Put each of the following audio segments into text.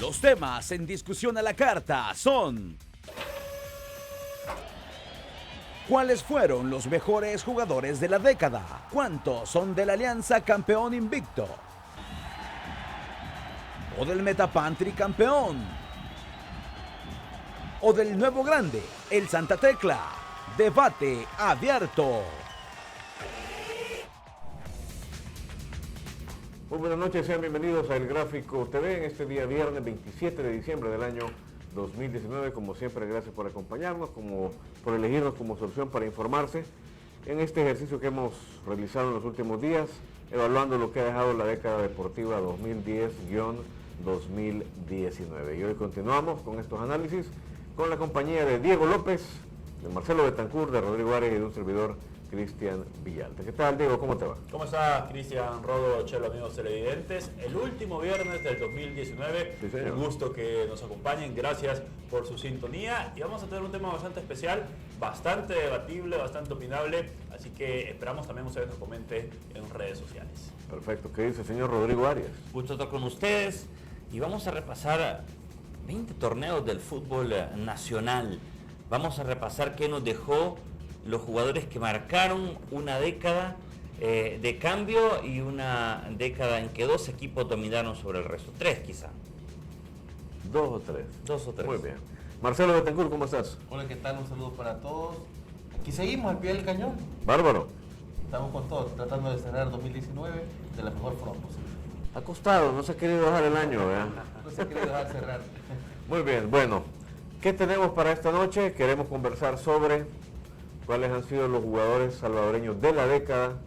Los temas en discusión a la carta son: ¿cuáles fueron los mejores jugadores de la década? ¿Cuántos son de la Alianza campeón invicto? ¿O del Metapan tricampeón? ¿O del nuevo grande, el Santa Tecla? Debate abierto. Muy buenas noches, sean bienvenidos a El Gráfico TV en este día viernes 27 de diciembre del año 2019. Como siempre, gracias por acompañarnos, por elegirnos como su opción para informarse en este ejercicio que hemos realizado en los últimos días, evaluando lo que ha dejado la década deportiva 2010-2019. Y hoy continuamos con estos análisis con la compañía de Diego López, de Marcelo Betancourt, de Rodrigo Arias y de un servidor, Cristian Villalta. ¿Qué tal, Diego? ¿Cómo te va? ¿Cómo está, Cristian, Rodo, Chelo, amigos televidentes? El último viernes del 2019. Sí, señor. Un gusto que nos acompañen. Gracias por su sintonía. Y vamos a tener un tema bastante especial, bastante debatible, bastante opinable. Así que esperamos también ustedes nos comenten en redes sociales. Perfecto. ¿Qué dice el señor Rodrigo Arias? Gusto estar con ustedes y vamos a repasar 20 torneos del fútbol nacional. Vamos a repasar qué nos dejó los jugadores que marcaron una década de cambio y una década en que dos equipos dominaron sobre el resto. Tres quizá. ¿Dos o tres? Dos o tres. Muy bien. Marcelo Betancourt, ¿cómo estás? Hola, ¿qué tal? Un saludo para todos. Aquí seguimos al pie del cañón. Bárbaro. Estamos con todo, tratando de cerrar 2019 de la mejor forma posible. Ha costado, no se ha querido dejar el año, ¿verdad? No se quiere dejar cerrar. Muy bien, bueno. ¿Qué tenemos para esta noche? Queremos conversar sobre cuáles han sido los jugadores salvadoreños de la década,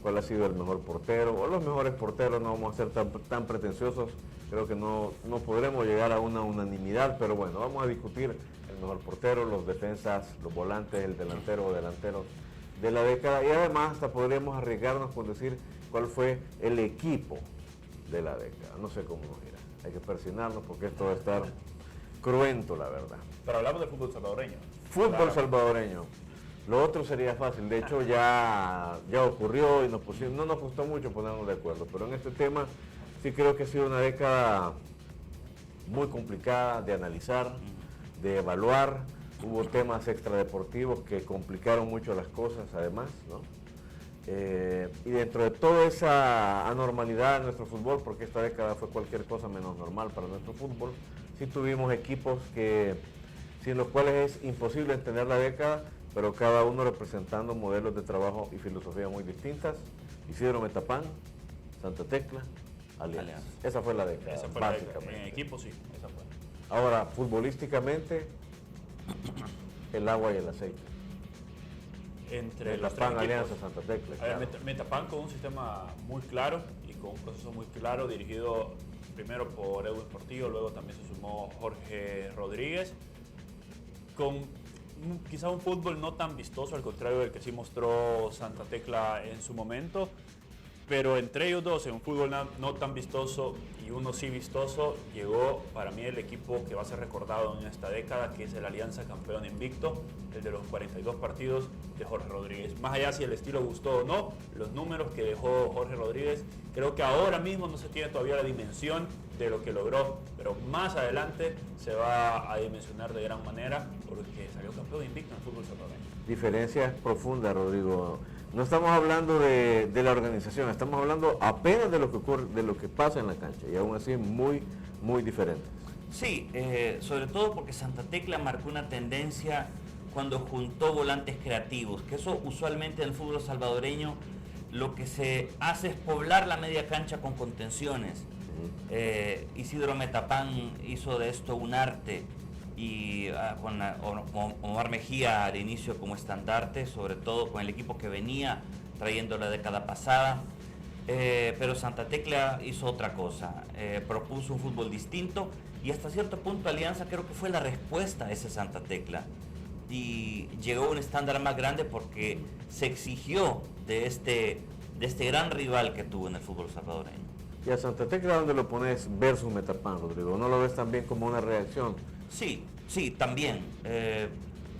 cuál ha sido el mejor portero, o los mejores porteros. No vamos a ser tan pretenciosos, creo que no podremos llegar a una unanimidad, pero bueno, vamos a discutir el mejor portero, los defensas, los volantes, el delantero o delanteros de la década, y además hasta podríamos arriesgarnos con decir cuál fue el equipo de la década. No sé cómo nos irá, hay que persignarnos porque esto va a estar cruento, la verdad. Pero hablamos del fútbol salvadoreño. Fútbol Claro. salvadoreño. Lo otro sería fácil, de hecho ya ocurrió y no nos costó mucho ponernos de acuerdo, pero en este tema sí creo que ha sido una década muy complicada de analizar, de evaluar. Hubo temas extradeportivos que complicaron mucho las cosas además, ¿no? Y dentro de toda esa anormalidad en nuestro fútbol, porque esta década fue cualquier cosa menos normal para nuestro fútbol, sí tuvimos equipos sin los cuales es imposible entender la década, pero cada uno representando modelos de trabajo y filosofía muy distintas. Isidro Metapan, Santa Tecla, Alianza. Esa fue la década, Esa fue la década. básicamente. En equipo sí, esa fue. Ahora, futbolísticamente, el agua y el aceite. Entre los Metapan, tres Alianza, equipos. Santa Tecla. A ver, Claro. Metapan con un sistema muy claro y con un proceso muy claro, dirigido primero por Edwin Portillo, luego también se sumó Jorge Rodríguez, con quizá un fútbol no tan vistoso, al contrario del que sí mostró Santa Tecla en su momento, pero entre ellos dos, en un fútbol no tan vistoso y uno sí vistoso, llegó para mí el equipo que va a ser recordado en esta década, que es el Alianza campeón invicto, el de los 42 partidos de Jorge Rodríguez. Más allá si el estilo gustó o no, los números que dejó Jorge Rodríguez, creo que ahora mismo no se tiene todavía la dimensión de lo que logró, pero más adelante se va a dimensionar de gran manera porque salió campeón invicto en el fútbol salvadoreño. Diferencias profundas, Rodrigo. No estamos hablando de la organización, estamos hablando apenas de lo que ocurre, de lo que pasa en la cancha, y aún así muy, muy diferentes. Sí, sobre todo porque Santa Tecla marcó una tendencia cuando juntó volantes creativos, que eso usualmente en el fútbol salvadoreño lo que se hace es poblar la media cancha con contenciones. Isidro Metapan hizo de esto un arte y con Omar Mejía al inicio como estandarte, sobre todo con el equipo que venía trayendo la década pasada. Pero Santa Tecla hizo otra cosa, propuso un fútbol distinto y hasta cierto punto Alianza creo que fue la respuesta a ese Santa Tecla y llegó a un estándar más grande porque se exigió de este gran rival que tuvo en el fútbol salvadoreño. Y a Santa Tecla, ¿dónde lo pones versus Metapan, Rodrigo? ¿No lo ves también como una reacción? Sí, también,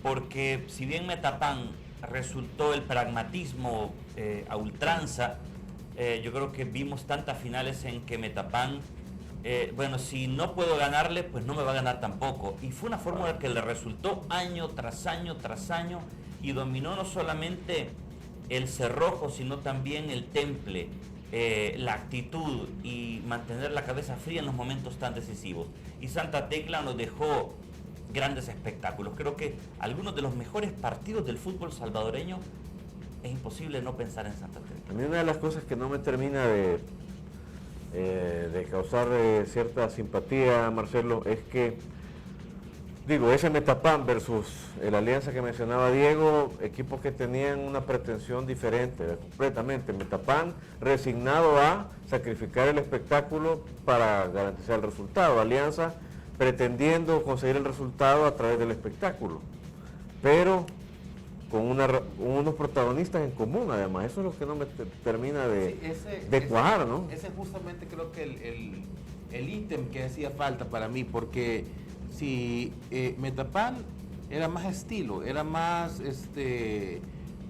porque si bien Metapan resultó el pragmatismo a ultranza, yo creo que vimos tantas finales en que Metapan bueno, si no puedo ganarle, pues no me va a ganar tampoco. Y fue una fórmula que le resultó año tras año tras año y dominó no solamente el cerrojo, sino también el temple, la actitud y mantener la cabeza fría en los momentos tan decisivos. Y Santa Tecla nos dejó grandes espectáculos. Creo que algunos de los mejores partidos del fútbol salvadoreño es imposible no pensar en Santa Tecla. A mí una de las cosas que no me termina de causar cierta simpatía, Marcelo, es que, digo, ese Metapan versus el Alianza que mencionaba Diego, equipos que tenían una pretensión diferente, completamente. Metapan resignado a sacrificar el espectáculo para garantizar el resultado. Alianza pretendiendo conseguir el resultado a través del espectáculo, pero con unos protagonistas en común, además. Eso es lo que no me termina de cuajar, ¿no? Ese es justamente, creo que el ítem que hacía falta para mí, porque si Metapan era más estilo, era más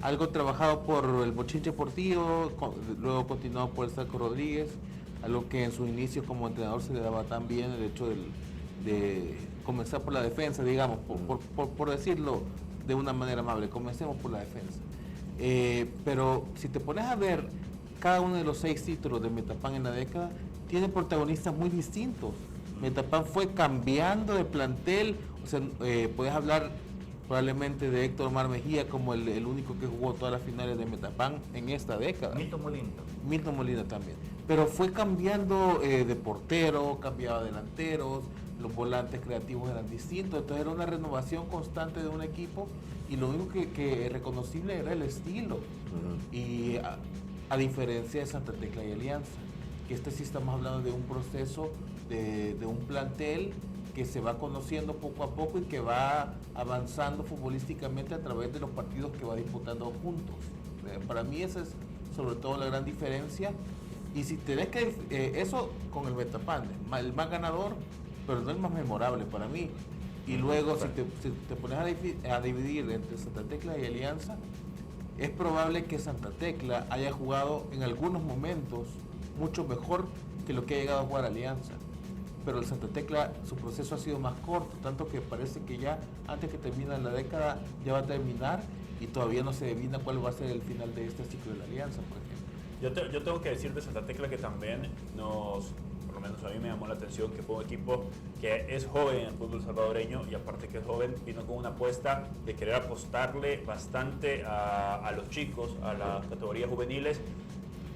algo trabajado por el Bochinche Portillo, luego continuado por el Saco Rodríguez, algo que en su inicio como entrenador se le daba tan bien, el hecho de comenzar por la defensa, digamos, por decirlo de una manera amable, comencemos por la defensa. Pero si te pones a ver, cada uno de los 6 títulos de Metapan en la década tiene protagonistas muy distintos. Metapan fue cambiando de plantel, o sea, puedes hablar probablemente de Héctor Omar Mejía como el único que jugó todas las finales de Metapan en esta década. Milton Molina también. Pero fue cambiando de portero, cambiaba delanteros, los volantes creativos eran distintos, entonces era una renovación constante de un equipo y lo único que reconocible era el estilo. Y a diferencia de Santa Tecla y Alianza, que sí estamos hablando de un proceso de un plantel que se va conociendo poco a poco y que va avanzando futbolísticamente a través de los partidos que va disputando juntos. Para mí esa es sobre todo la gran diferencia. Y si tenés que, eso con el Metapan, el más ganador, pero no el más memorable para mí. Y luego si te pones a dividir entre Santa Tecla y Alianza, es probable que Santa Tecla haya jugado en algunos momentos mucho mejor que lo que ha llegado a jugar Alianza. Pero el Santa Tecla, su proceso ha sido más corto, tanto que parece que ya antes que termine la década ya va a terminar y todavía no se adivina cuál va a ser el final de este ciclo de la Alianza, por ejemplo. Yo tengo que decir de Santa Tecla que también por lo menos a mí me llamó la atención que fue un equipo que es joven en el fútbol salvadoreño y aparte que es joven, vino con una apuesta de querer apostarle bastante a los chicos, a las categorías juveniles.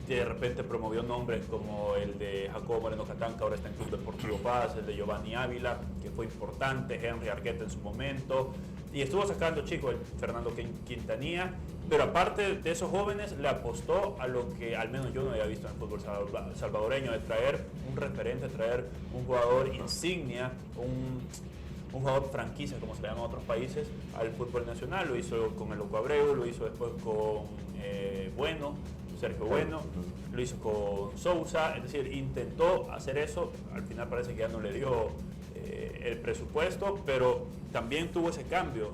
De repente promovió nombres como el de Jacobo Moreno Catán, que ahora está en Club Deportivo Paz, el de Giovanni Ávila, que fue importante, Henry Argueta en su momento, y estuvo sacando chicos, el Fernando Quintanilla, pero aparte de esos jóvenes le apostó a lo que al menos yo no había visto en el fútbol salvadoreño, de traer un referente, traer un jugador insignia, un jugador franquicia, como se le llama en otros países, al fútbol nacional. Lo hizo con el Loco Abreu, lo hizo después con Sergio Bueno, lo hizo con Sousa, es decir, intentó hacer eso, al final parece que ya no le dio el presupuesto, pero también tuvo ese cambio.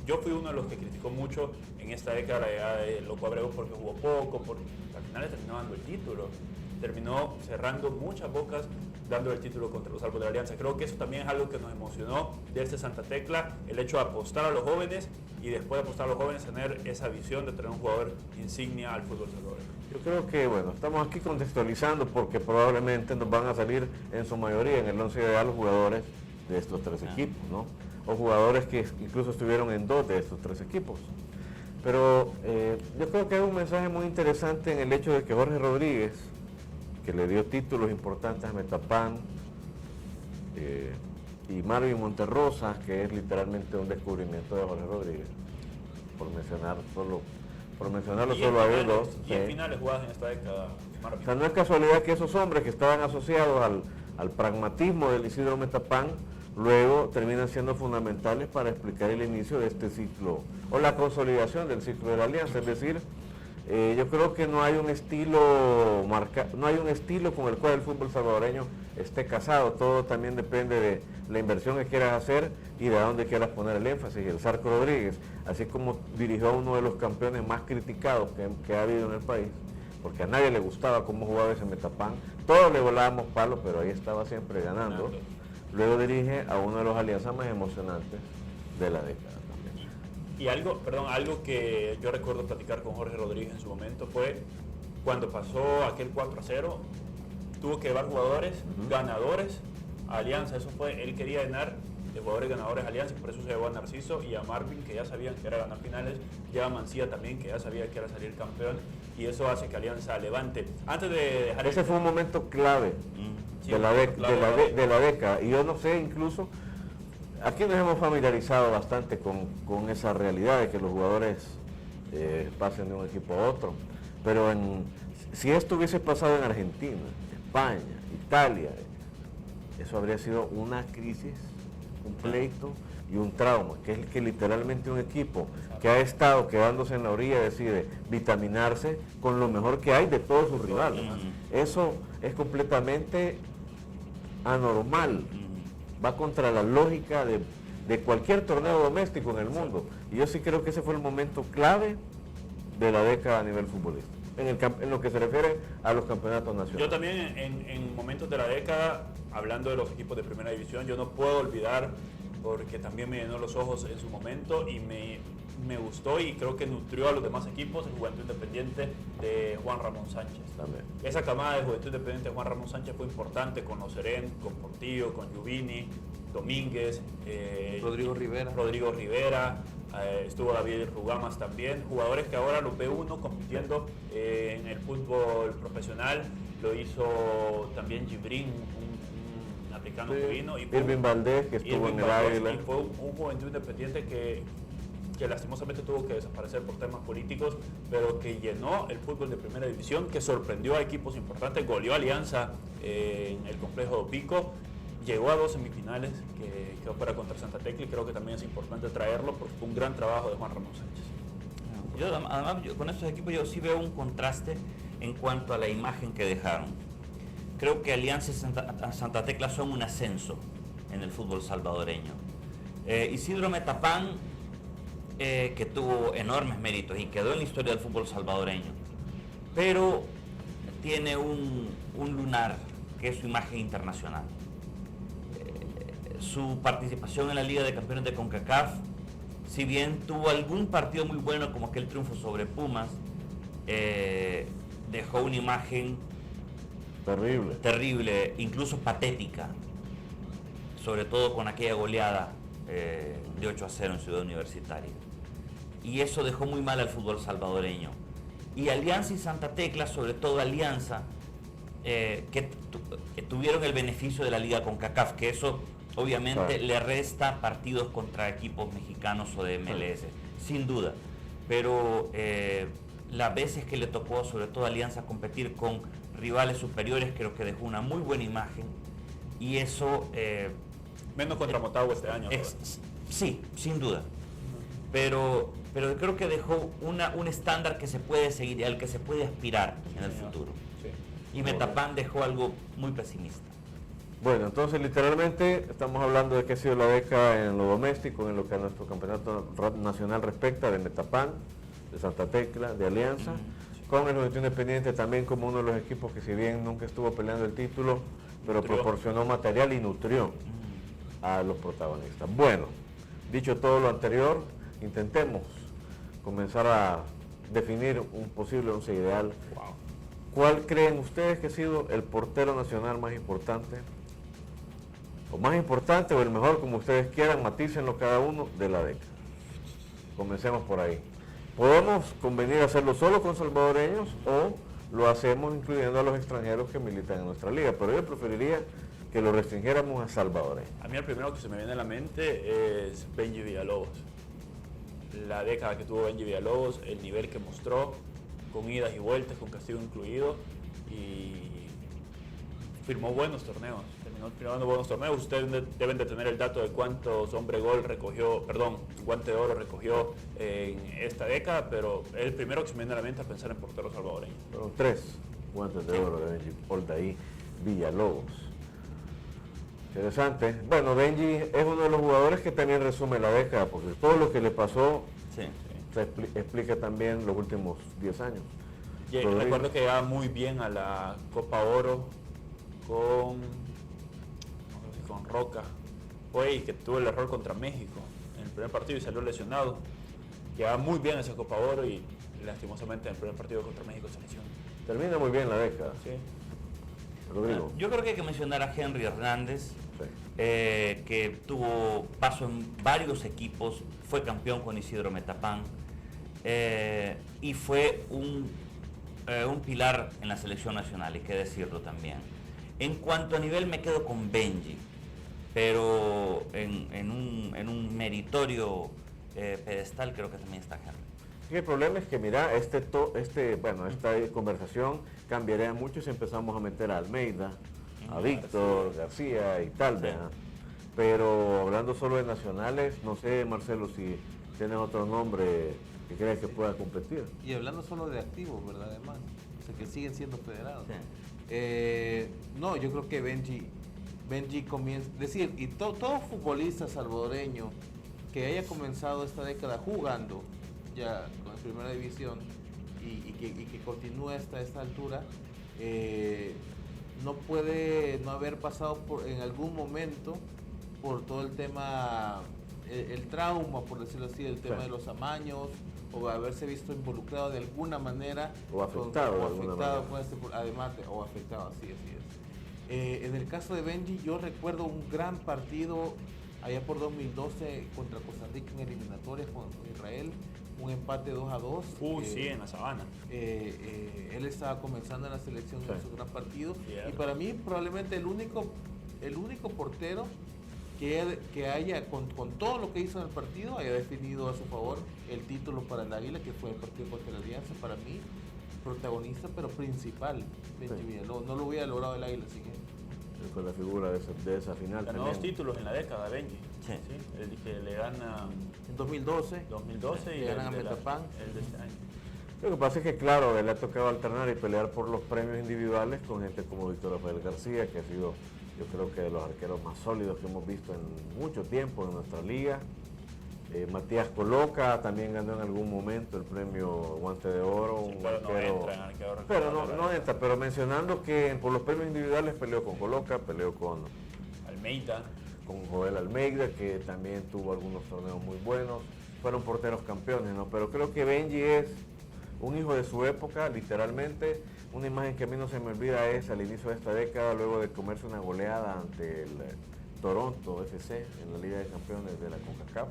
Yo fui uno de los que criticó mucho en esta década la llegada de Loco Abreu porque jugó poco, al final le terminó dando el título, terminó cerrando muchas bocas dando el título contra los Albos de la Alianza. Creo que eso también es algo que nos emocionó de este Santa Tecla, el hecho de apostar a los jóvenes y después de apostar a los jóvenes tener esa visión de tener un jugador insignia al fútbol salvadoreño. Yo creo que, bueno, estamos aquí contextualizando porque probablemente nos van a salir en su mayoría en el 11 ideal los jugadores de estos 3 equipos, ¿no? O jugadores que incluso estuvieron en 2 de estos 3 equipos. Pero yo creo que hay un mensaje muy interesante en el hecho de que Jorge Rodríguez, que le dio títulos importantes a Metapan, y Marvin Monterrosa, que es literalmente un descubrimiento de Jorge Rodríguez, por mencionarlo solo a él. Y en finales jugadas en esta década, Marvin. O sea, no es casualidad que esos hombres que estaban asociados al pragmatismo del Isidro Metapan, luego terminan siendo fundamentales para explicar el inicio de este ciclo, o la consolidación del ciclo de la Alianza. Es decir, yo creo que no hay un estilo con el cual el fútbol salvadoreño esté casado. Todo también depende de la inversión que quieras hacer y de dónde quieras poner el énfasis. Y el Zarco Rodríguez, así como dirigió a uno de los campeones más criticados que ha habido en el país, porque a nadie le gustaba cómo jugaba ese Metapán. Todos le volábamos palos, pero ahí estaba siempre ganando. Luego dirige a uno de los alianzas más emocionantes de la década también. Y algo que yo recuerdo platicar con Jorge Rodríguez en su momento fue cuando pasó aquel 4-0, tuvo que llevar jugadores ganadores a Alianza. Eso fue, él quería llenar de jugadores ganadores a Alianza, y por eso se llevó a Narciso y a Marvin, que ya sabían que era ganar finales, lleva a Mancía también, que ya sabía que era salir campeón, y eso hace que Alianza levante. Antes de dejar ese fue un momento clave Sí, de la década, y yo no sé, incluso aquí nos hemos familiarizado bastante con esa realidad de que los jugadores pasen de un equipo a otro, pero si esto hubiese pasado en Argentina, España, Italia, eso habría sido una crisis, un pleito y un trauma, que es que literalmente un equipo que ha estado quedándose en la orilla decide vitaminarse con lo mejor que hay de todos sus rivales. Eso es completamente anormal, va contra la lógica de cualquier torneo doméstico en el mundo, y yo sí creo que ese fue el momento clave de la década a nivel futbolístico, en lo que se refiere a los campeonatos nacionales. Yo también en momentos de la década, hablando de los equipos de primera división, yo no puedo olvidar, porque también me llenó los ojos en su momento y me gustó y creo que nutrió a los demás equipos, el Juventud Independiente de Juan Ramón Sánchez. También. Esa camada de Juventud Independiente de Juan Ramón Sánchez fue importante, con Oceren, con Portillo, con Giuvini, Domínguez, Rodrigo Rivera, estuvo David Rugamas también, jugadores que ahora los ve uno compitiendo en el fútbol profesional. Lo hizo también Gibrín, un africano que vino, y Irving Valdés, que estuvo en el Águila, y fue un Juventud Independiente que lastimosamente tuvo que desaparecer por temas políticos, pero que llenó el fútbol de primera división, que sorprendió a equipos importantes, goleó a Alianza en el complejo de Pico, llegó a 2 semifinales, que quedó para contra Santa Tecla, y creo que también es importante traerlo porque fue un gran trabajo de Juan Ramón Sánchez. Además, con estos equipos yo sí veo un contraste en cuanto a la imagen que dejaron. Creo que Alianza y Santa Tecla son un ascenso en el fútbol salvadoreño. Isidro Metapán, que tuvo enormes méritos y quedó en la historia del fútbol salvadoreño, pero tiene un lunar que es su imagen internacional. Su participación en la Liga de Campeones de CONCACAF, si bien tuvo algún partido muy bueno como aquel triunfo sobre Pumas, dejó una imagen terrible, incluso patética, sobre todo con aquella goleada de 8-0 en Ciudad Universitaria. Y eso dejó muy mal al fútbol salvadoreño. Y Alianza y Santa Tecla, sobre todo Alianza, que tuvieron el beneficio de la Liga CONCACAF, que eso obviamente le resta partidos contra equipos mexicanos o de MLS, sin duda. Pero las veces que le tocó, sobre todo a Alianza, competir con rivales superiores, creo que dejó una muy buena imagen. Y eso... menos contra Motagua este año. Sí, sin duda. Pero creo que dejó un estándar que se puede seguir y al que se puede aspirar en el futuro. Sí. Y Metapán dejó algo muy pesimista. Bueno, entonces literalmente estamos hablando de que ha sido la década en lo doméstico, en lo que a nuestro campeonato nacional respecta, de Metapán, de Santa Tecla, de Alianza, con el Juventud Independiente también como uno de los equipos que, si bien nunca estuvo peleando el título, pero proporcionó material y nutrió a los protagonistas. Bueno, dicho todo lo anterior, intentemos comenzar a definir un posible once ideal. ¿Cuál creen ustedes que ha sido el portero nacional más importante? O más importante o el mejor, como ustedes quieran, matícenlo cada uno, de la década. Comencemos por ahí. Podemos convenir a hacerlo solo con salvadoreños o lo hacemos incluyendo a los extranjeros que militan en nuestra liga, pero yo preferiría que lo restringiéramos a salvadoreños. A mí el primero que se me viene a la mente es Benji Villalobos. La década que tuvo Benji Villalobos, el nivel que mostró, con idas y vueltas, con castigo incluido, y firmó buenos torneos, terminó firmando buenos torneos. Ustedes deben de tener el dato de cuántos guante de oro recogió en esta década, pero es el primero que se me viene a la mente a pensar en porteros salvadoreños. Fueron 3 guantes de oro de Benji Oldaí Villalobos. Interesante. Bueno, Benji es uno de los jugadores que también resume la década, porque todo lo que le pasó se explica también los últimos 10 años. Y recuerdo que llegaba muy bien a la Copa Oro con, no sé si con Roca. Fue y que tuvo el error contra México en el primer partido y salió lesionado. Llegaba muy bien a esa Copa Oro y lastimosamente en el primer partido contra México se lesionó. Termina muy bien la década. Sí. Rodrigo. Yo creo que hay que mencionar a Henry Hernández, Sí. que tuvo paso en varios equipos, fue campeón con Isidro Metapán y fue un pilar en la selección nacional, hay que decirlo también. En cuanto a nivel me quedo con Benji, pero en un meritorio pedestal creo que también está Henry. Sí, el problema es que, mira, esta conversación cambiaría mucho si empezamos a meter a Almeida, a Víctor, García y tal, ¿verdad? Pero hablando solo de nacionales, no sé, Marcelo, si tienes otro nombre que crees que pueda competir. Y hablando solo de activos, ¿verdad? Además, o sea, que siguen siendo federados. Sí. No, yo creo que Benji comienza, decir, y todo futbolista salvadoreño que haya comenzado esta década jugando ya con la primera división y que continúe hasta esta altura, no puede no haber pasado en algún momento por todo el tema, el trauma, por decirlo así, el tema de los amaños, o haberse visto involucrado de alguna manera O afectado de alguna manera. O afectado, así es. En el caso de Benji, yo recuerdo un gran partido allá por 2012 contra Costa Rica en eliminatorias con Israel, un empate 2-2. Sí, en la Sabana. Él estaba comenzando en la selección en su gran partido, Cierto. y para mí probablemente el único portero que haya, con todo lo que hizo en el partido, haya definido a su favor el título para el Águila, que fue el partido contra la Alianza. Para mí, protagonista pero principal, Benji Villalobos. No lo hubiera logrado el Águila sin él. Con la figura de esa final. Ganó también. 2 títulos en la década, Benji. Sí. El que le gana En 2012, 2012 y le ganan a el de Metapán. el de este año. Lo que pasa es que, claro, le ha tocado alternar y pelear por los premios individuales con gente como Víctor Rafael García, que ha sido, yo creo que de los arqueros más sólidos que hemos visto en mucho tiempo en nuestra liga. Matías Coloca también ganó en algún momento el premio Guante de Oro. Sí, un pero no arquero- entra en arquero Pero recordado, no entra, pero mencionando que por los premios individuales peleó con Coloca, peleó con Almeida. Joel Almeida, que también tuvo algunos torneos muy buenos. Fueron porteros campeones, ¿no? Pero creo que Benji es un hijo de su época, literalmente. Una imagen que a mí no se me olvida es al inicio de esta década, luego de comerse una goleada ante el Toronto FC en la Liga de Campeones de la CONCACAF.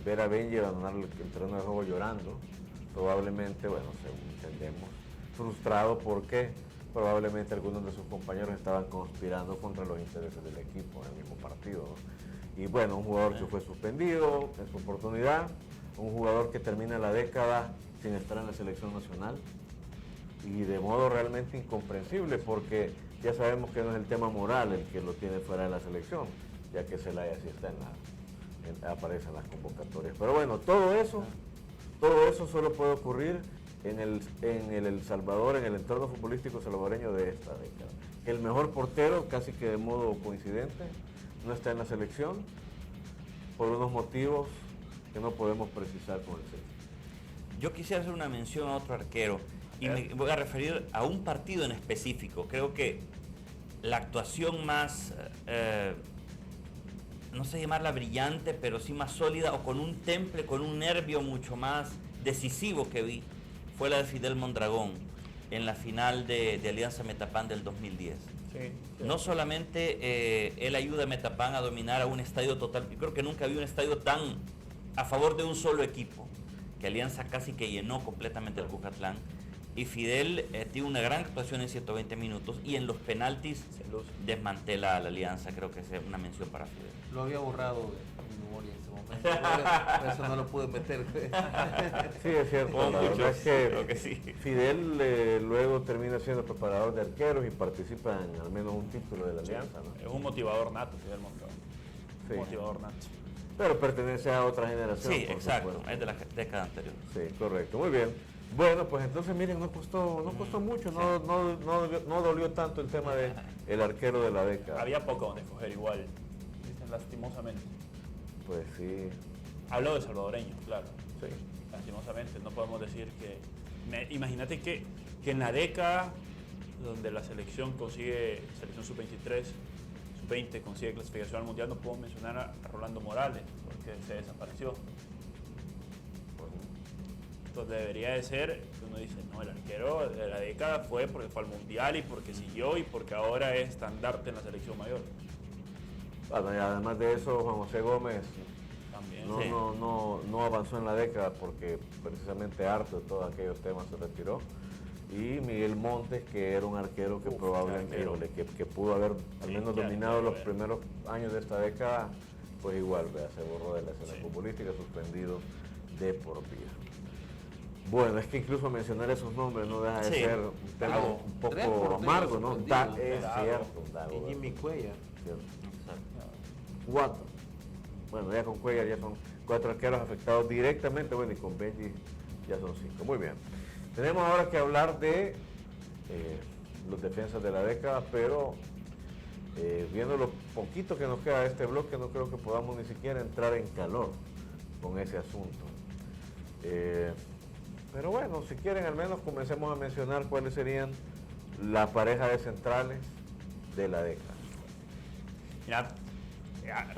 Ver a Benji abandonar el terreno de juego llorando, probablemente, bueno, según entendemos, frustrado porque probablemente algunos de sus compañeros estaban conspirando contra los intereses del equipo en el mismo partido, ¿no? Y bueno, un jugador que fue suspendido en su oportunidad, un jugador que termina la década sin estar en la selección nacional y de modo realmente incomprensible, porque ya sabemos que no es el tema moral el que lo tiene fuera de la selección, ya que Zelaya sí está aparece en las convocatorias. Pero bueno, todo eso solo puede ocurrir en el Salvador, en el entorno futbolístico salvadoreño de esta década. El mejor portero, casi que de modo coincidente, no está en la selección por unos motivos que no podemos precisar con el centro. Yo quisiera hacer una mención a otro arquero y me voy a referir a un partido en específico. Creo que la actuación más, no sé llamarla brillante, pero sí más sólida o con un temple, con un nervio mucho más decisivo que vi, fue la de Fidel Mondragón en la final de Alianza Metapán del 2010. Sí. No solamente él ayuda a Metapán a dominar a un estadio total, yo creo que nunca había un estadio tan a favor de un solo equipo, que Alianza casi que llenó completamente el Cucatlán, y Fidel tiene una gran actuación en 120 minutos y en los penaltis desmantela a la Alianza. Creo que es una mención para Fidel. Lo había borrado de mi memoria en ese momento, por eso no lo pude meter. Sí, es cierto. Como La muchos, verdad es que creo que sí. Fidel luego termina siendo preparador de arqueros y participa en al menos un título de la Alianza, ¿no? Es un motivador nato, Fidel Mondragón. Sí. Un motivador nato. Pero pertenece a otra generación. Sí, por exacto, supuesto. es de la década anterior. Sí, correcto. Muy bien. Bueno, pues entonces miren, no costó mucho, no dolió tanto el tema de el arquero de la década. Había poco donde escoger igual, dicen lastimosamente. Pues sí, Hablo de salvadoreños, claro. sí. Lastimosamente, no podemos decir que Imagínate que en la década donde la selección sub-23, sub-20 consigue clasificación al mundial, no puedo mencionar a Rolando Morales, porque se desapareció. Entonces debería de ser, uno dice, no, el arquero de la década fue porque fue al mundial y porque siguió y porque ahora es estandarte en la selección mayor. Bueno, y además de eso, Juan José Gómez También. no avanzó en la década porque precisamente harto de todos aquellos temas se retiró. Y Miguel Montes, que era un arquero que probablemente que pudo haber al menos dominado los primeros años de esta década, pues igual, vea, se borró de la escena futbolística, suspendido de por vida. Bueno, es que incluso mencionar esos nombres no deja de ser un tema un poco amargo, ¿no? Es cierto, Y Jimmy Cuellar. Cierto. 4. Bueno, ya con Cuellar ya son 4 arqueros afectados directamente, bueno, y con Benji ya son 5. Muy bien. Tenemos ahora que hablar de los defensas de la década, pero viendo lo poquito que nos queda de este bloque, no creo que podamos ni siquiera entrar en calor con ese asunto. Pero bueno, si quieren al menos comencemos a mencionar cuáles serían la pareja de centrales de la década. Mira,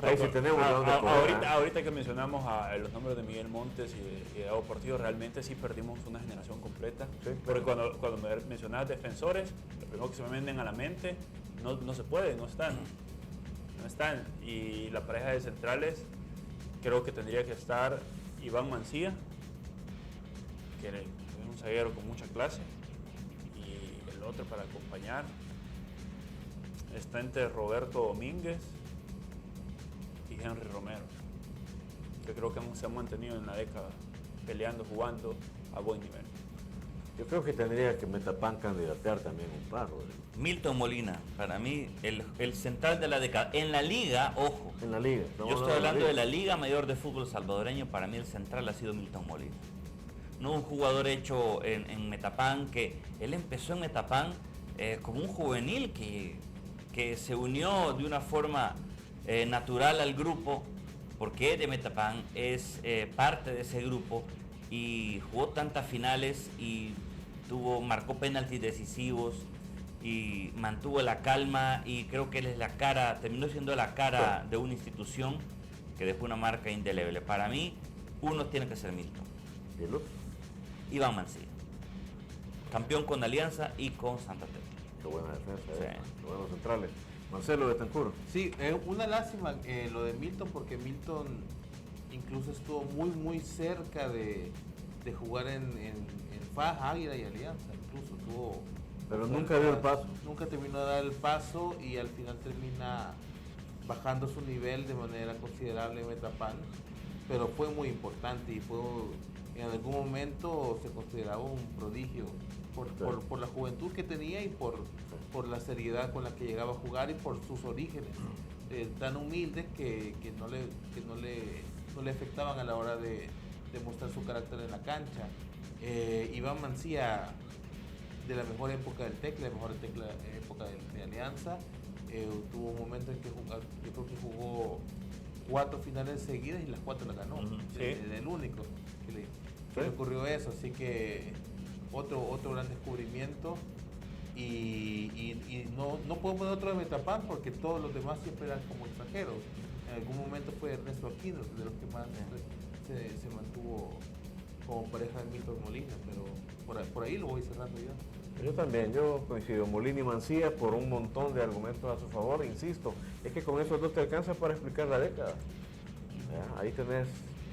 Ahí sí tenemos de dónde coger, ahorita que mencionamos los nombres de Miguel Montes y de Evo Portillo, realmente sí perdimos una generación completa. Sí, porque cuando me mencionabas defensores, lo primero que se me vienen a la mente, no se puede, no están. No están. Y la pareja de centrales, creo que tendría que estar Iván Mancía, que es un zaguero con mucha clase, y el otro para acompañar está entre Roberto Domínguez y Henry Romero, que creo que se han mantenido en la década peleando, jugando a buen nivel. Yo creo que tendría que Metapan candidatear también un par. Milton Molina, para mí, el central de la década. En la liga, ojo, En la liga. yo estoy hablando de la Liga Mayor de Fútbol Salvadoreño, para mí el central ha sido Milton Molina. No un jugador hecho en Metapan, que él empezó en Metapan como un juvenil que se unió de una forma natural al grupo, porque es de Metapan, es parte de ese grupo y jugó tantas finales y marcó penaltis decisivos y mantuvo la calma, y creo que él es terminó siendo la cara de una institución que dejó una marca indeleble. Para mí, uno tiene que ser Milton. ¿Y el otro? Iván Mancía, campeón con Alianza y con Santa Tecla. Qué buena defensa, Sí. qué buenos centrales. Marcelo Betancur. Sí, una lástima lo de Milton, porque Milton incluso estuvo muy cerca de jugar en FAS, Águila y Alianza. Incluso tuvo... Pero nunca dio el paso. Nunca terminó de dar el paso y al final termina bajando su nivel de manera considerable en Metapan. Pero fue muy importante y en algún momento se consideraba un prodigio por la juventud que tenía y por la seriedad con la que llegaba a jugar y por sus orígenes tan humildes que no le afectaban a la hora de mostrar su carácter en la cancha. Iván Mancía, de la mejor época del Tecla, la mejor época de Alianza, tuvo un momento en que yo creo que jugó 4 finales seguidas y las 4 las ganó. Sí. El único que le ocurrió eso, así que otro gran descubrimiento. Y no podemos poner otro de Metapan porque todos los demás siempre eran como extranjeros. En algún momento fue Ernesto Aquino, de los que más se mantuvo como pareja de Milton Molina, pero por ahí lo voy cerrando yo. Yo también, yo coincido. Molina y Mancía por un montón de argumentos a su favor. Insisto, es que con esos dos te alcanza para explicar la década. Ya, ahí tenés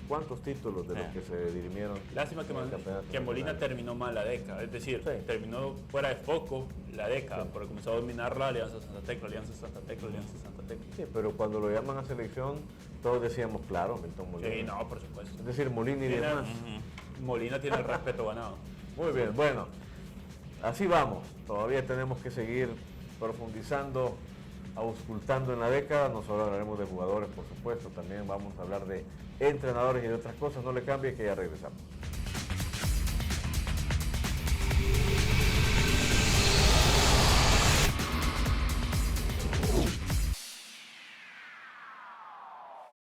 cuántos títulos de los que se dirimieron. Lástima que Molina terminó mal la década, es decir, terminó fuera de foco la década, porque comenzó a dominar la Alianza Santa Tecla, Alianza Santa Tecla, Alianza Santa Tecla. Sí, pero cuando lo llaman a selección, todos decíamos, claro, Milton Molina. Sí, no, por supuesto. Es decir, Molina y demás. Molina tiene el respeto ganado. Muy bien, bueno, así vamos. Todavía tenemos que seguir profundizando, auscultando en la década. No solo hablaremos de jugadores, por supuesto, también vamos a hablar de entrenadores y de otras cosas. No le cambie, que ya regresamos.